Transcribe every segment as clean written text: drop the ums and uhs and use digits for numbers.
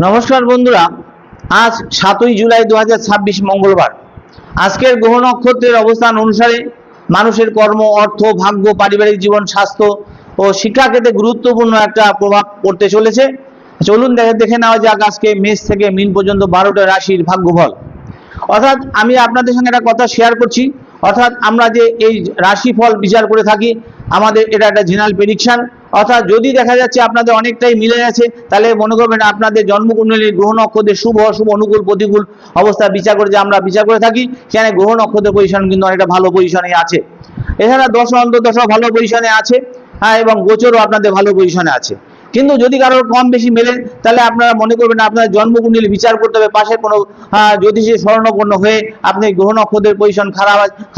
নমস্কার বন্ধুরা, আজ 7ই জুলাই 2026 মঙ্গলবার। আজকের গ্রহ নক্ষত্রের অবস্থান অনুসারে মানুষের কর্ম, অর্থ, ভাগ্য, পারিবারিক জীবন, স্বাস্থ্য ও শিক্ষা ক্ষেত্রে গুরুত্বপূর্ণ একটা প্রভাব পড়তে চলেছে। চলুন দেখে নেওয়া যাক আজকে মেষ থেকে মিন পর্যন্ত 12টা রাশির ভাগ্যফল। অর্থাৎ আমি আপনাদের সঙ্গে একটা কথা শেয়ার করছি। অর্থাৎ আমরা যে এই রাশিফল বিচার করে থাকি, আমাদের এটা একটা জেনারেল প্রেডিকশন। অর্থাৎ যদি দেখা যাচ্ছে আপনাদের অনেকটাই মিলে যাচ্ছে, তাহলে মনে করবেন আপনাদের জন্মকুণ্ডলীর গ্রহ নক্ষত্রের শুভ অশুভ, অনুকূল প্রতিকূল অবস্থা বিচার করে যে আমরা বিচার করে থাকি, সেখানে গ্রহ নক্ষত্রের পজিশন কিন্তু অনেকটা ভালো পজিশনে আছে। এছাড়া দশা অন্তর্দশা ভালো পজিশনে আছে, এবং গোচরও আপনাদের ভালো পজিশনে আছে। কিন্তু যদি কারোর কম বেশি মেলে, তাহলে আপনারা মনে করবেন আপনার জন্মকুণ্ডলী বিচার করতে হবে, পাশে কোনো জ্যোতিষী স্মরণাপন্ন হয়ে আপনি গ্রহ নক্ষত্রের পজিশন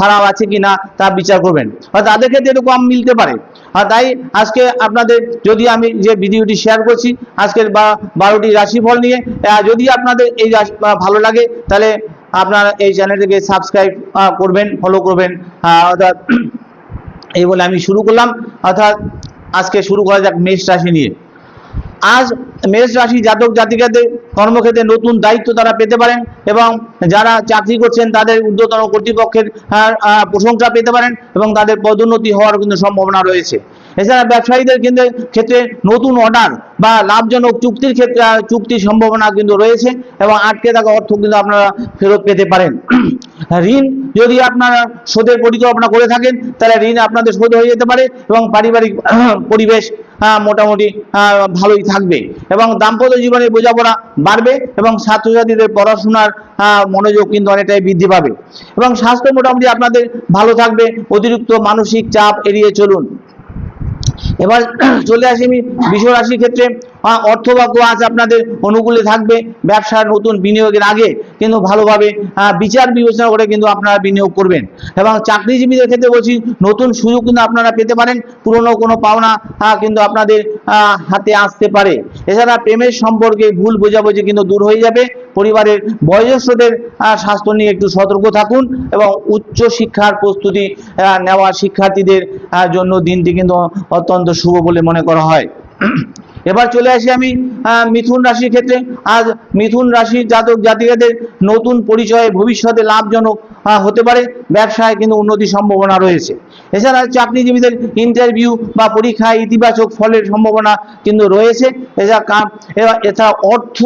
খারাপ আছে কিনা তা বিচার করবেন। তাদের ক্ষেত্রে একটু কম মিলতে পারে। তাই আজকে আপনাদের যদি আমি যে ভিডিওটি শেয়ার করছি আজকের 12টি রাশিফল নিয়ে, যদি আপনাদের এই ভালো লাগে তাহলে আপনারা এই চ্যানেলটিকে সাবস্ক্রাইব করবেন, ফলো করবেন। অর্থাৎ এই বলে আমি শুরু করলাম। অর্থাৎ আজকে শুরু করা যাক মেষ রাশি নিয়ে। আজ মেষ রাশি জাতক জাতিকাদের কর্মক্ষেত্রে নতুন দায়িত্ব তারা পেতে পারেন, এবং যারা চাকরি করছেন তাদের ঊর্ধ্বতন কর্তৃপক্ষের প্রশংসা পেতে পারেন, এবং তাদের পদোন্নতি হওয়ার কিন্তু সম্ভাবনা রয়েছে। এছাড়া ব্যবসায়ীদের ক্ষেত্রে নতুন অর্ডার বা লাভজনক চুক্তির সম্ভাবনা কিন্তু রয়েছে, এবং আটকে থাকা অর্থ কিন্তু আপনারা ফেরত পেতে পারেন। ঋণ যদি আপনারা শোধের পরিকল্পনা করে থাকেন, তাহলে ঋণ আপনাদের শোধ হয়ে যেতে পারে, এবং পারিবারিক পরিবেশ মোটামুটি ভালোই থাকবে, এবং দাম্পত্য জীবনের বোঝাপড়া বাড়বে, এবং ছাত্রছাত্রীদের পড়াশোনার মনোযোগ কিন্তু অনেকটাই বৃদ্ধি পাবে, এবং স্বাস্থ্য মোটামুটি আপনাদের ভালো থাকবে। অতিরিক্ত মানসিক চাপ এড়িয়ে চলুন। এবার চলে আসি আমি বৃষ রাশির ক্ষেত্রে। অর্থভাগ্য আজ আপনাদের অনুকূলে থাকবে। ব্যবসার নতুন বিনিয়োগের আগে কিন্তু ভালোভাবে বিচার বিবেচনা করে কিন্তু আপনারা বিনিয়োগ করবেন, এবং চাকরিজীবীদের ক্ষেত্রে বলছি নতুন সুযোগ কিন্তু আপনারা পেতে পারেন। পুরনো কোনো পাওনা কিন্তু আপনাদের হাতে আসতে পারে। এছাড়া প্রেমের সম্পর্কে ভুল বোঝাবুঝি কিন্তু দূর হয়ে যাবে। পরিবারের বয়োজ্যেষ্ঠদের স্বাস্থ্য নিয়ে একটু সতর্ক থাকুন, এবং উচ্চ শিক্ষার প্রস্তুতি নেওয়া শিক্ষার্থীদের জন্য দিনটি কিন্তু অত্যন্ত শুভ বলে মনে করা হয়। এবার চলে আসি আমি মিথুন রাশির ক্ষেত্রে। আজ মিথুন রাশির জাতক জাতিকাদের নতুন পরিচয়ে ভবিষ্যতে লাভজনক হতে পারে। ব্যবসায় কিন্তু উন্নতির সম্ভাবনা রয়েছে। এছাড়া চাকরিজীবীদের ইন্টারভিউ বা পরীক্ষায় ইতিবাচক ফলের সম্ভাবনা কিন্তু রয়েছে। এছাড়া অর্থ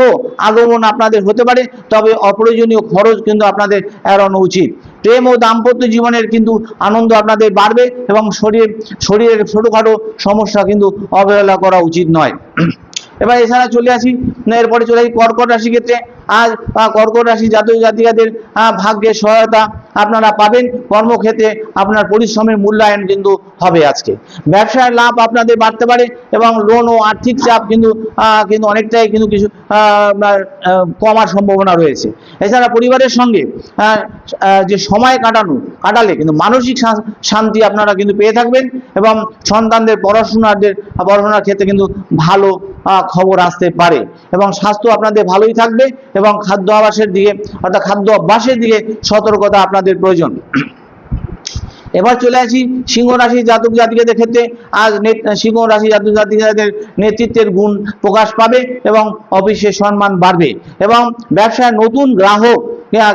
আগমন আপনাদের হতে পারে, তবে অপ্রয়োজনীয় খরচ কিন্তু আপনাদের এড়ানো উচিত। প্রেম ও দাম্পত্য জীবনের কিন্তু আনন্দ আপনাদের বাড়বে, এবং শরীরের ছোটখাটো সমস্যা কিন্তু অবহেলা করা উচিত নয়। এবার এছাড়া চলে আসি কর্কট রাশির ক্ষেত্রে। আজ কর্কট রাশি জাতক জাতিকাদের ভাগ্যের সহায়তা আপনারা পাবেন। কর্মক্ষেত্রে আপনার পরিশ্রমের মূল্যায়ন কিন্তু হবে আজকে। ব্যবসায় লাভ আপনাদের বাড়তে পারে, এবং লোন ও আর্থিক চাপ কিন্তু অনেকটাই কিন্তু কিছু কমার সম্ভাবনা রয়েছে। এছাড়া পরিবারের সঙ্গে যে সময় কাটালে কিন্তু মানসিক শান্তি আপনারা কিন্তু পেয়ে থাকবেন, এবং সন্তানদের পড়াশোনার ক্ষেত্রে কিন্তু ভালো খবর আসতে পারে, এবং স্বাস্থ্য আপনাদের ভালোই থাকবে, এবং খাদ্য অভ্যাসের দিকে সতর্কতা আপনাদের প্রয়োজন। এবার চলে আসি সিংহ রাশি জাতক জাতিকাদের ক্ষেত্রে। আজ সিংহ রাশি জাতক জাতিকাদের নেতৃত্বের গুণ প্রকাশ পাবে, এবং অফিসের সম্মান বাড়বে, এবং ব্যবসায় নতুন গ্রাহক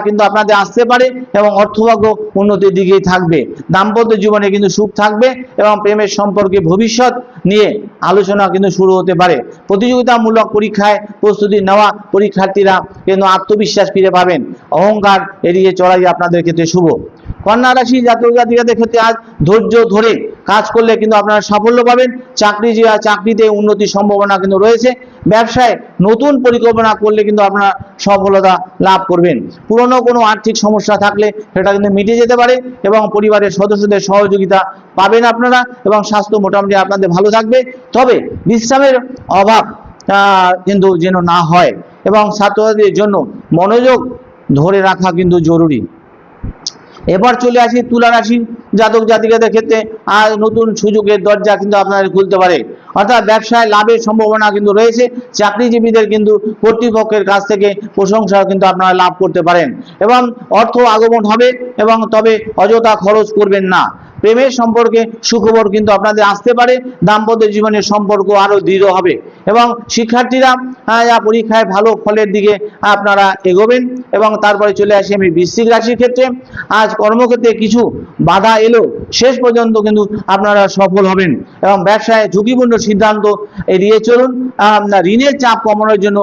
কিন্তু আপনাদের আসতে পারে, এবং অর্থভাগ্য উন্নতির দিকেই থাকবে। দাম্পত্য জীবনে কিন্তু সুখ থাকবে, এবং প্রেমের সম্পর্কে ভবিষ্যৎ নিয়ে আলোচনা কিন্তু শুরু হতে পারে। প্রতিযোগিতামূলক পরীক্ষায় প্রস্তুতি নেওয়া পরীক্ষার্থীরা কিন্তু আত্মবিশ্বাস ফিরে পাবেন। অহংকার এড়িয়ে চলাই আপনাদের ক্ষেত্রে শুভ। কন্যা রাশি জাতক জাতিকাদের ক্ষেত্রে আজ ধৈর্য ধরে কাজ করলে কিন্তু আপনারা সাফল্য পাবেন। চাকরিতে উন্নতির সম্ভাবনা কিন্তু রয়েছে। ব্যবসায় নতুন পরিকল্পনা করলে কিন্তু আপনারা সফলতা লাভ করবেন। পুরনো কোনো আর্থিক সমস্যা থাকলে সেটা কিন্তু মিটে যেতে পারে, এবং পরিবারের সদস্যদের সহযোগিতা পাবেন আপনারা, এবং স্বাস্থ্য মোটামুটি আপনাদের ভালো থাকবে। তবে বিশ্রামের অভাব কিন্তু যেন না হয়, এবং ছাত্রছাত্রীদের জন্য মনোযোগ ধরে রাখা কিন্তু জরুরি। এবার চলে আসি তুলা রাশি জাতক জাতিকাদের ক্ষেত্রে। আজ নতুন সুযোগের দরজা কিন্তু আপনাদের খুলতে পারে। অর্থাৎ ব্যবসায় লাভের সম্ভাবনা কিন্তু রয়েছে। চাকরিজীবীদের কিন্তু কর্তৃপক্ষের কাছ থেকে প্রশংসা কিন্তু আপনারা লাভ করতে পারেন, এবং অর্থ আগমন হবে, এবং তবে অযথা খরচ করবেন না। প্রেমের সম্পর্কে সুখবর কিন্তু আপনাদের আসতে পারে, দাম্পত্য জীবনের সম্পর্ক আরো দৃঢ় হবে এবং শিক্ষার্থীরা পরীক্ষায় ভালো ফলের দিকে আপনারা এগোবেন। এবং তারপরে চলে আসি আমি বৃশ্চিক রাশির ক্ষেত্রে। আজ কর্মক্ষেত্রে কিছু বাধা এলো, শেষ পর্যন্ত কিন্তু আপনারা সফল হবেন এবং ব্যবসায় ঝুঁকিপূর্ণ সিদ্ধান্ত এড়িয়ে চলুন। ঋণের চাপ কমানোর জন্য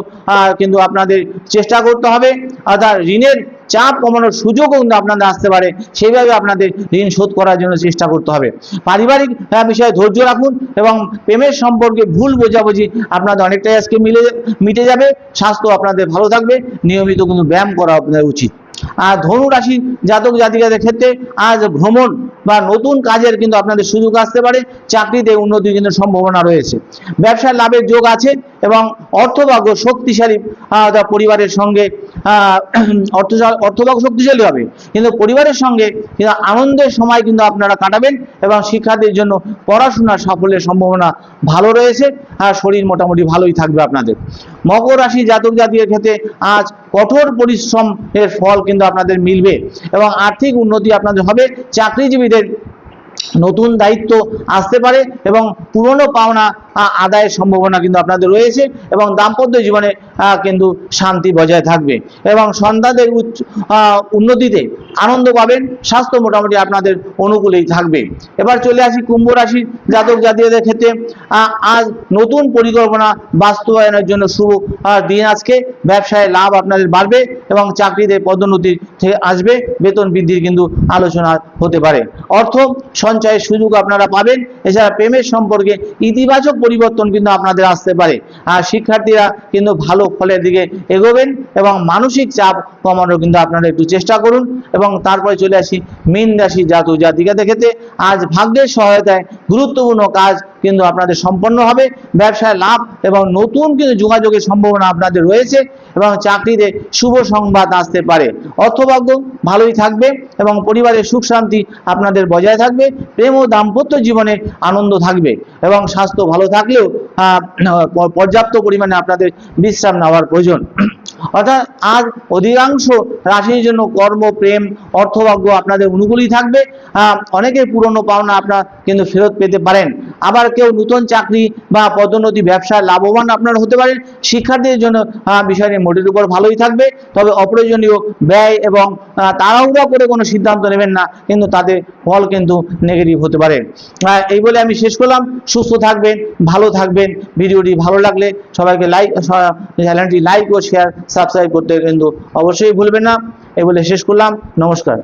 কিন্তু আপনাদের চেষ্টা করতে হবে, অর্থাৎ ঋণের চাপ কমানোর সুযোগও কিন্তু আপনাদের আসতে পারে, সেইভাবে আপনাদের ঋণ শোধ করার জন্য চেষ্টা করতে হবে। পারিবারিক বিষয়ে ধৈর্য রাখুন এবং প্রেমের সম্পর্কে ভুল বোঝাবুঝি আপনাদের অনেকটাই আজকে মিটে যাবে। স্বাস্থ্য আপনাদের ভালো থাকবে, নিয়মিত কিন্তু ব্যায়াম করা আপনাদের উচিত। আর ধনু রাশি জাতক জাতিকাদের ক্ষেত্রে আজ ভ্রমণ বা নতুন কাজের কিন্তু আপনাদের সুযোগ আসতে পারে, চাকরিতে উন্নতির কিন্তু সম্ভাবনা রয়েছে, ব্যবসায় লাভের যোগ আছে এবং অর্থভাগ্য শক্তিশালী পরিবারের সঙ্গে অর্থভাগ্য শক্তিশালী হবে, কিন্তু পরিবারের সঙ্গে কিন্তু আনন্দের সময় কিন্তু আপনারা কাটাবেন এবং শিক্ষার্থীর জন্য পড়াশোনার সাফল্যের সম্ভাবনা ভালো রয়েছে। আর শরীর মোটামুটি ভালোই থাকবে আপনাদের। মকর রাশি জাতক জাতিকের ক্ষেত্রে আজ কঠোর পরিশ্রম এর ফল কিন্তু আপনাদের মিলবে এবং আর্থিক উন্নতি আপনাদের হবে। চাকরিজীবীদের নতুন দায়িত্ব আসতে পারে এবং পুরনো পাওনা আদায়ের সম্ভাবনা কিন্তু আপনাদের রয়েছে এবং দাম্পত্য জীবনে কিন্তু শান্তি বজায় থাকবে এবং সন্তানদের উন্নতিতে আনন্দ পাবেন। স্বাস্থ্য মোটামুটি আপনাদের অনুকূলেই থাকবে। এবার চলে আসি কুম্ভ রাশির জাতক জাতিকাদের ক্ষেত্রে। আজ নতুন পরিকল্পনা বাস্তবায়নের জন্য শুভ দিন আজকে। ব্যবসায় লাভ আপনাদের বাড়বে এবং চাকরিতে পদোন্নতি থেকে আসবে, বেতন বৃদ্ধির কিন্তু আলোচনা হতে পারে। অর্থ সঞ্চয়ের সুযোগ আপনারা পাবেন। এছাড়া প্রেমের সম্পর্কে ইতিবাচক পরিবর্তন কিন্তু আপনাদের আসতে পারে। আর শিক্ষার্থীরা কিন্তু ভালো ফলের দিকে এগোবেন এবং মানসিক চাপ কমানোর কিন্তু আপনারা একটু চেষ্টা করুন। এবং তারপরে চলে আসি মীন রাশি জাতক জাতিকাদের ক্ষেত্রে। আজ ভাগ্যের সহায়তায় গুরুত্বপূর্ণ কাজ কিন্তু আপনাদের সম্পন্ন হবে, ব্যবসায় লাভ এবং নতুন কিন্তু যোগাযোগের সম্ভাবনা আপনাদের রয়েছে এবং চাকরিতে শুভ সংবাদ আসতে পারে। অর্থভাগ্য ভালোই থাকবে এবং পরিবারের সুখ শান্তি আপনাদের বজায় থাকবে। প্রেম ও দাম্পত্য জীবনে আনন্দ থাকবে এবং স্বাস্থ্য ভালো থাকলেও পর্যাপ্ত পরিমাণে আপনাদের বিশ্রাম নেওয়ার প্রয়োজন। অর্থাৎ আজ অধিকাংশ রাশির জন্য কর্ম, প্রেম, অর্থভাগ্য আপনাদের অনুকূলই থাকবে। অনেকের পুরনো পাওনা আপনারা কিন্তু ফেরত পেতে পারেন, আবার কেউ নতুন চাকরি বা পদোন্নতি ব্যবসায় লাভবান আপনারা হতে পারেন। শিক্ষার্থীদের জন্য বিষয়টি মোটের উপর ভালোই থাকবে, তবে অপ্রয়োজনীয় ব্যয় এবং তাড়াহুড়া করে কোনো সিদ্ধান্ত নেবেন না, কিন্তু তাদের ফল কিন্তু নেগেটিভ হতে পারে। এই বলে আমি শেষ করলাম। সুস্থ থাকবেন, ভালো থাকবেন। ভিডিওটি ভালো লাগলে সবাইকে চ্যানেলটি লাইক ও শেয়ার সাবস্ক্রাইব করতে কিন্তু অবশ্যই ভুলবেন না। এই বলে শেষ করলাম। নমস্কার।